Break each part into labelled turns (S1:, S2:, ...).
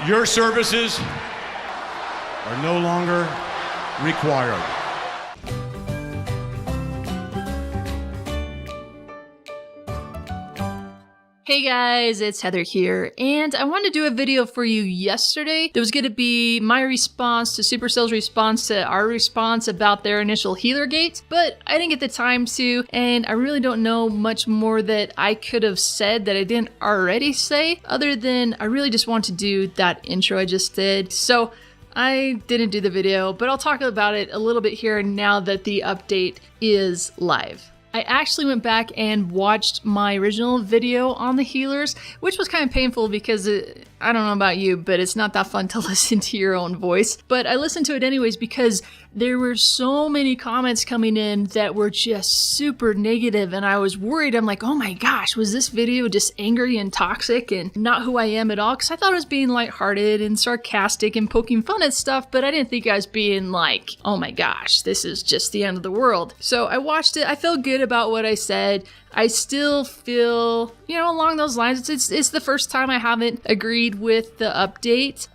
S1: Your services are no longer required.
S2: Hey guys, it's Heather here, and I wanted to do a video for you yesterday. There was going to be my response to Supercell's response to our response about their initial healer gates, but I didn't get the time to, and I really don't know much more that I could have said that I didn't already say, other than I really just want to do that intro I just did. So I didn't do the video, but I'll talk about it a little bit here now that the update is live. I actually went back and watched my original video on the healers, which was kind of painful because I don't know about you, but it's not that fun to listen to your own voice. But I listened to it anyways because there were so many comments coming in that were just super negative, and I was worried. I'm like, oh my gosh, was this video just angry and toxic and not who I am at all? Because I thought I was being lighthearted and sarcastic and poking fun at stuff, but I didn't think I was being like, oh my gosh, this is just the end of the world. So I watched it. I felt good about what I said. I still feel, along those lines. It's the first time I haven't agreed with the update,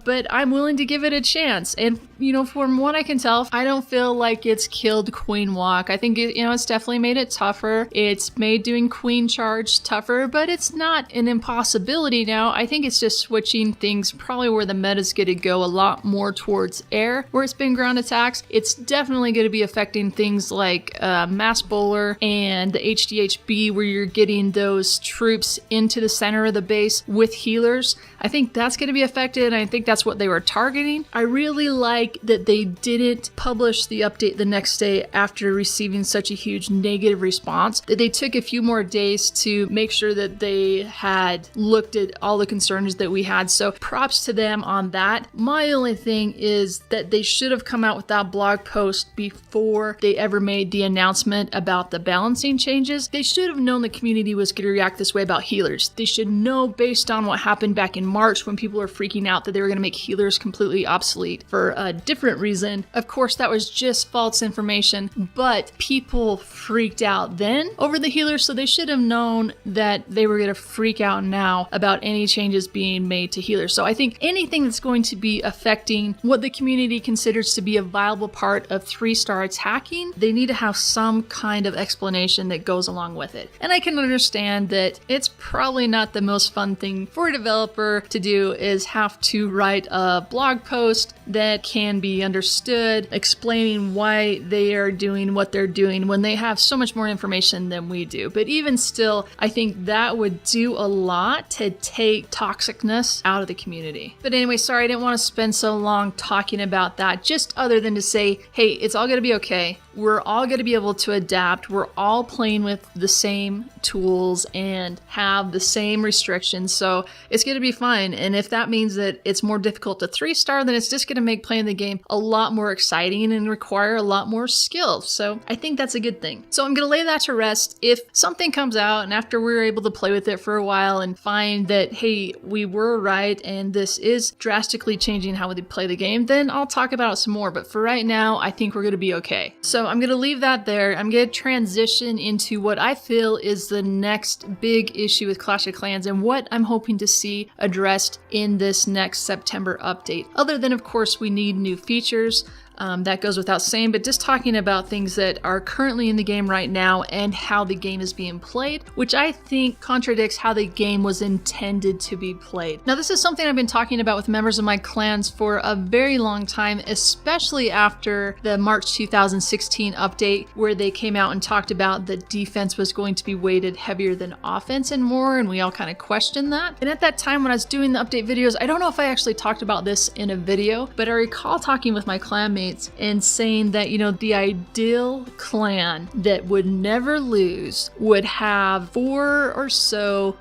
S2: but I'm willing to give it a chance. And, from what I can tell, I don't feel like it's killed Queen Walk. I think, it's definitely made it tougher. It's made doing Queen Charge tougher, but it's not an impossibility now. I think it's just switching things probably where the meta's going to go a lot more towards air, where it's been ground attacks. It's definitely going to be affecting things like Mass Bowler and the HDHB, where you're getting those troops into the center of the base with healers. I think that's going to be affected, and I think that's what they were targeting. I really like that they didn't publish the update the next day after receiving such a huge negative response, that they took a few more days to make sure that they had looked at all the concerns that we had. So props to them on that. My only thing is that they should have come out with that blog post before they ever made the announcement about the balancing changes. They should have known the community was going to react this way about healers. They should know, based on what happened back in March when people were freaking out that they were going to make healers completely obsolete for a different reason. Of course, that was just false information, but people freaked out then over the healers, so they should have known that they were going to freak out now about any changes being made to healers. So I think anything that's going to be affecting what the community considers to be a viable part of 3-star attacking, they need to have some kind of explanation that goes along with it. And I can understand that it's probably not the most fun thing for a developer to do, is have to write a blog post that can be understood, explaining why they are doing what they're doing when they have so much more information than we do. But even still, I think that would do a lot to take toxicness out of the community. But anyway, sorry, I didn't want to spend so long talking about that, just other than to say, hey, it's all going to be okay. We're all going to be able to adapt. We're all playing with the same tools and have the same restrictions, so it's going to be fine. And if that means that it's more difficult to 3-star, then it's just going to make playing the game a lot more exciting and require a lot more skill. So I think that's a good thing. So I'm going to lay that to rest. If something comes out and after we're able to play with it for a while and find that, hey, we were right and this is drastically changing how we play the game, then I'll talk about it some more. But for right now, I think we're going to be okay. So I'm going to leave that there. I'm going to transition into what I feel is the next big issue with Clash of Clans and what I'm hoping to see addressed in this next September update. Other than, of course, we need new features. That goes without saying, but just talking about things that are currently in the game right now and how the game is being played, which I think contradicts how the game was intended to be played. Now, this is something I've been talking about with members of my clans for a very long time, especially after the March 2016 update, where they came out and talked about that defense was going to be weighted heavier than offense and more, and we all kind of questioned that. And at that time when I was doing the update videos, I don't know if I actually talked about this in a video, but I recall talking with my clanmates and saying that, the ideal clan that would never lose would have 4 or so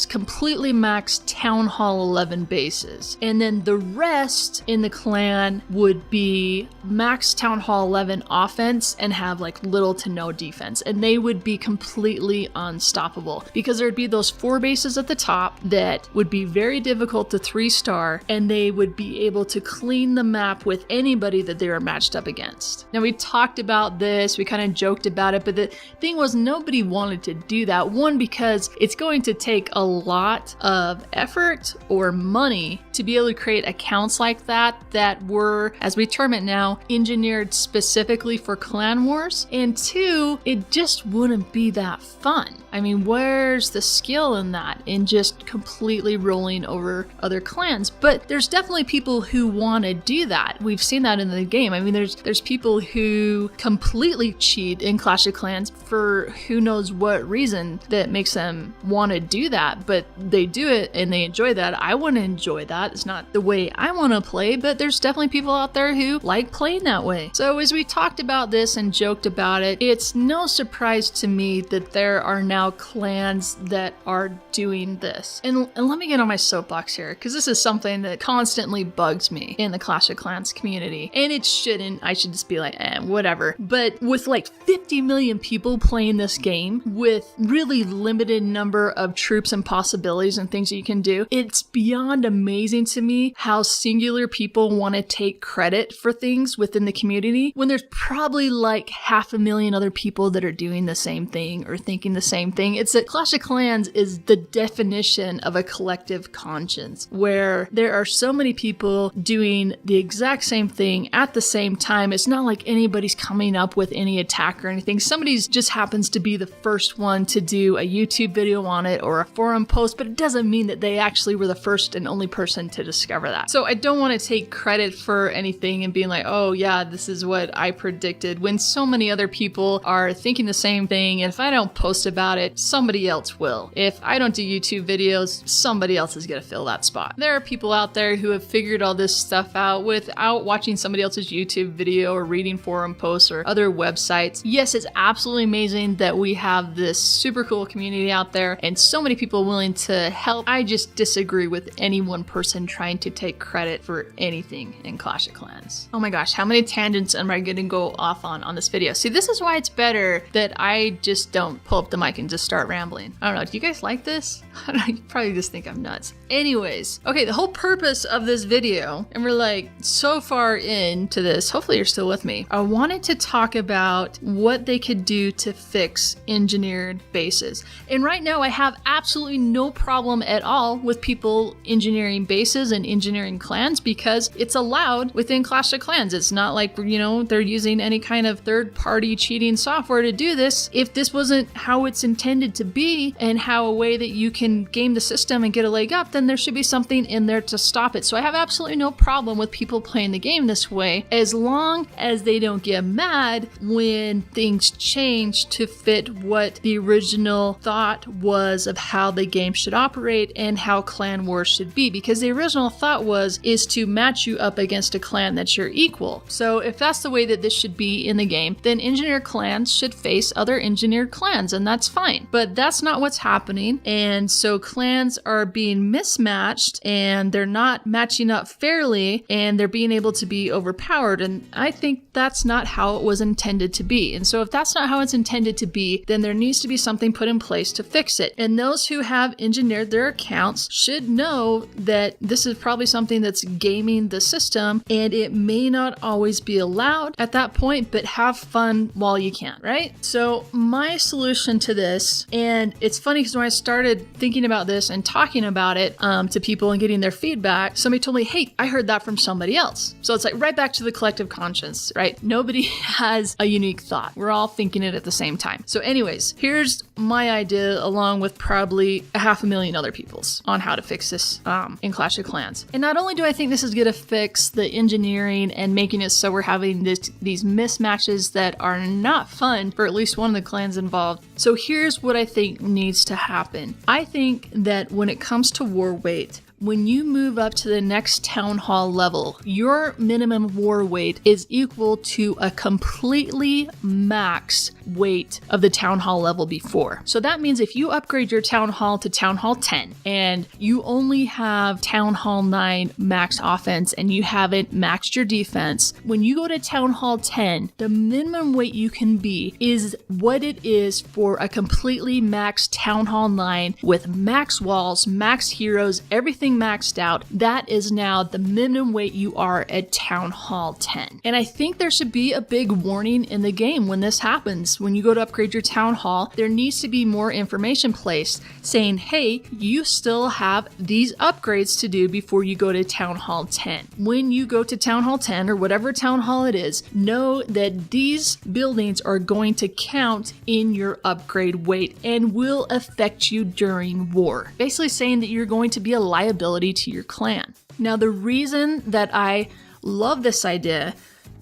S2: completely maxed Town Hall 11 bases. And then the rest in the clan would be max Town Hall 11 offense and have like little to no defense. And they would be completely unstoppable because there'd be those 4 bases at the top that would be very difficult to 3-star, and they would be able to clean the map with anybody that they were matched up against. Now, we talked about this, we kind of joked about it, but the thing was nobody wanted to do that. One, because it's going to take a lot of effort or money to be able to create accounts like that were, as we term it now, engineered specifically for clan wars. And two, it just wouldn't be that fun. I mean, where's the skill in that, in just completely rolling over other clans? But there's definitely people who want to do that. We've seen that in the game. I mean, there's people who completely cheat in Clash of Clans for who knows what reason that makes them want to do that, but they do it and they enjoy that. I wouldn't enjoy that. It's not the way I want to play, but there's definitely people out there who like playing that way. So as we talked about this and joked about it, it's no surprise to me that there are now clans that are doing this. And let me get on my soapbox here, because this is something that constantly bugs me in the Clash of Clans community. And it shouldn't. I should just be like, whatever. But with like 50 million people playing this game, with really limited number of troops and possibilities and things that you can do, it's beyond amazing to me how singular people want to take credit for things within the community when there's probably like 500,000 other people that are doing the same thing or thinking the same thing. It's that Clash of Clans is the definition of a collective conscience, where there are so many people doing the exact same thing at the same time. It's not like anybody's coming up with any attack or anything. Somebody's just happens to be the first one to do a YouTube video on it or a forum post, but it doesn't mean that they actually were the first and only person to discover that. So I don't want to take credit for anything and being like, oh yeah, this is what I predicted, when so many other people are thinking the same thing. And if I don't post about it, somebody else will. If I don't do YouTube videos, somebody else is going to fill that spot. There are people out there who have figured all this stuff out without watching somebody else's YouTube video or reading forum posts or other websites. Yes, it's absolutely amazing that we have this super cool community out there and so many people willing to help. I just disagree with any one person trying to take credit for anything in Clash of Clans. Oh my gosh, how many tangents am I going to go off on this video? See, this is why it's better that I just don't pull up the mic and just start rambling. I don't know, do you guys like this? You probably just think I'm nuts. Anyways, okay, the whole purpose of this video, and we're like so far into this, hopefully you're still with me. I wanted to talk about what they could do to fix engineered bases. And right now I have absolutely no problem at all with people engineering bases and engineering clans, because it's allowed within Clash of Clans. It's not like, you know, they're using any kind of third-party cheating software to do this. If this wasn't how it's intended to be and how a way that you can game the system and get a leg up, then there should be something in there to stop it. So I have absolutely no problem with people playing the game this way, as long as they don't get mad when things change to fit what the original thought was of how the game should operate and how clan wars should be. Because the original thought is to match you up against a clan that's your equal. So if that's the way that this should be in the game, then engineered clans should face other engineered clans, and that's fine. But that's not what's happening, and so clans are being mismatched and they're not matching up fairly, and they're being able to be overpowered, and I think that's not how it was intended to be. And so if that's not how it's intended to be, then there needs to be something put in place to fix it. And those who have engineered their accounts should know that this is probably something that's gaming the system, and it may not always be allowed at that point, but have fun while you can, right? So my solution to this, and it's funny because when I started thinking about this and talking about it to people and getting their feedback, somebody told me, hey, I heard that from somebody else. So it's like right back to the collective conscience, right? Nobody has a unique thought. We're all thinking it at the same time. So anyways, here's my idea, along with probably 500,000 other people's, on how to fix this in Clash of Clans. And not only do I think this is going to fix the engineering and making it so we're having these mismatches that are not fun for at least one of the clans involved. So here's what I think needs to happen. I think that when it comes to war weight, when you move up to the next town hall level, your minimum war weight is equal to a completely max weight of the town hall level before. So that means if you upgrade your town hall to town hall 10 and you only have town hall 9 max offense and you haven't maxed your defense, when you go to town hall 10, the minimum weight you can be is what it is for a completely maxed town hall 9 with max walls, max heroes, everything everything maxed out, that is now the minimum weight you are at Town Hall 10. And I think there should be a big warning in the game when this happens. When you go to upgrade your Town Hall, there needs to be more information placed saying, hey, you still have these upgrades to do before you go to Town Hall 10. When you go to Town Hall 10 or whatever Town Hall it is, know that these buildings are going to count in your upgrade weight and will affect you during war. Basically saying that you're going to be a liability to your clan. Now, the reason that I love this idea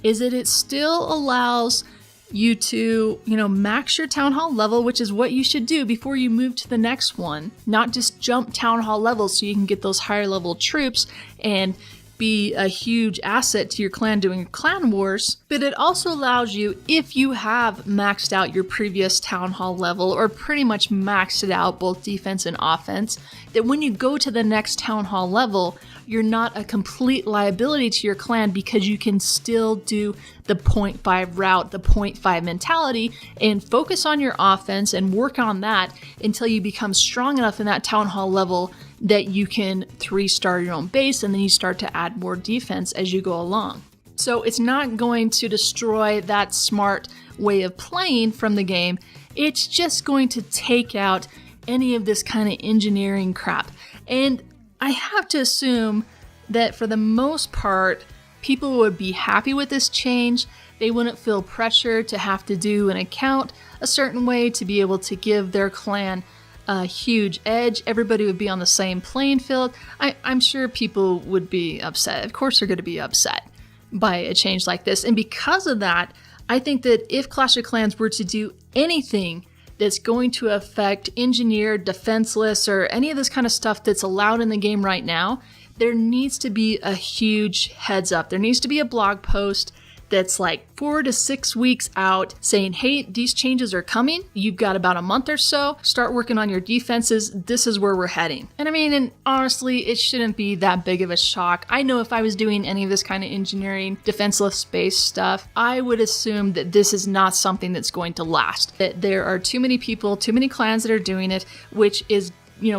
S2: is that it still allows you to, max your Town Hall level, which is what you should do before you move to the next one. Not just jump Town Hall levels so you can get those higher level troops and be a huge asset to your clan doing clan wars, but it also allows you, if you have maxed out your previous Town Hall level or pretty much maxed it out both defense and offense, that when you go to the next Town Hall level, you're not a complete liability to your clan because you can still do the 0.5 route, the 0.5 mentality, and focus on your offense and work on that until you become strong enough in that Town Hall level that you can 3-star your own base, and then you start to add more defense as you go along. So it's not going to destroy that smart way of playing from the game. It's just going to take out any of this kind of engineering crap. And I have to assume that for the most part, people would be happy with this change. They wouldn't feel pressure to have to do an account a certain way to be able to give their clan a huge edge. Everybody would be on the same playing field. I'm sure people would be upset. Of course they're going to be upset by a change like this. And because of that, I think that if Clash of Clans were to do anything that's going to affect engineered, defenseless, or any of this kind of stuff that's allowed in the game right now, there needs to be a huge heads up. There needs to be a blog post that's like 4 to 6 weeks out saying, hey, these changes are coming. You've got about a month or so. Start working on your defenses. This is where we're heading. And honestly, it shouldn't be that big of a shock. I know if I was doing any of this kind of engineering, defenseless space stuff, I would assume that this is not something that's going to last. That there are too many people, too many clans that are doing it, which is,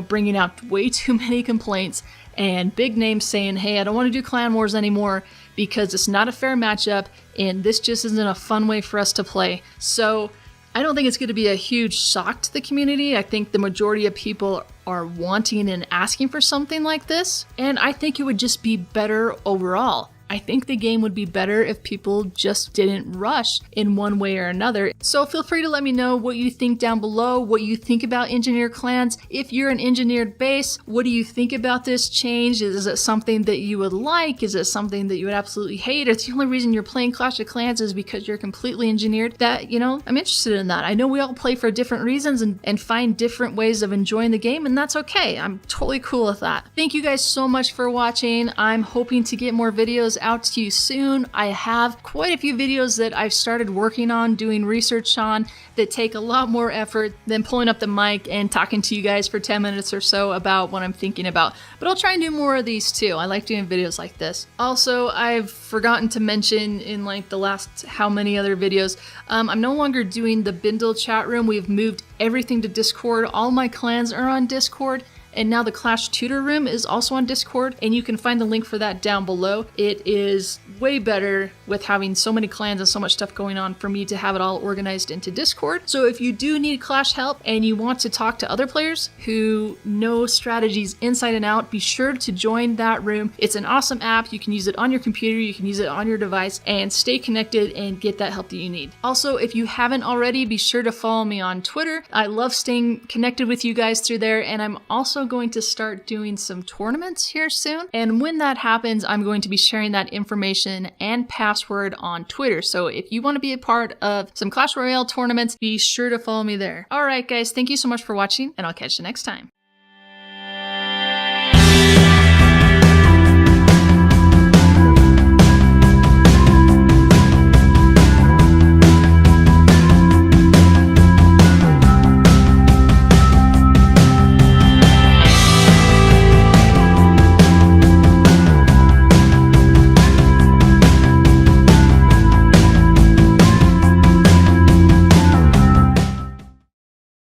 S2: bringing out way too many complaints and big names saying, hey, I don't want to do clan wars anymore because it's not a fair matchup and this just isn't a fun way for us to play. So I don't think it's going to be a huge shock to the community. I think the majority of people are wanting and asking for something like this, and I think it would just be better overall. I think the game would be better if people just didn't rush in one way or another. So feel free to let me know what you think down below, what you think about engineered clans. If you're an engineered base, what do you think about this change? Is it something that you would like? Is it something that you would absolutely hate? Or the only reason you're playing Clash of Clans is because you're completely engineered? That, I'm interested in that. I know we all play for different reasons and find different ways of enjoying the game, and that's okay. I'm totally cool with that. Thank you guys so much for watching. I'm hoping to get more videos out to you soon. I have quite a few videos that I've started working on, doing research on, that take a lot more effort than pulling up the mic and talking to you guys for 10 minutes or so about what I'm thinking about. But I'll try and do more of these too. I like doing videos like this. Also, I've forgotten to mention in like the last how many other videos, I'm no longer doing the Bindle chat room. We've moved everything to Discord. All my clans are on Discord. And now the Clash Tutor Room is also on Discord, and you can find the link for that down below. It is way better with having so many clans and so much stuff going on for me to have it all organized into Discord. So if you do need Clash help and you want to talk to other players who know strategies inside and out, be sure to join that room. It's an awesome app. You can use it on your computer, you can use it on your device, and stay connected and get that help that you need. Also, if you haven't already, be sure to follow me on Twitter. I love staying connected with you guys through there, and I'm also going to start doing some tournaments here soon. And when that happens, I'm going to be sharing that information and password on Twitter. So if you want to be a part of some Clash Royale tournaments, be sure to follow me there. All right, guys, thank you so much for watching, and I'll catch you next time.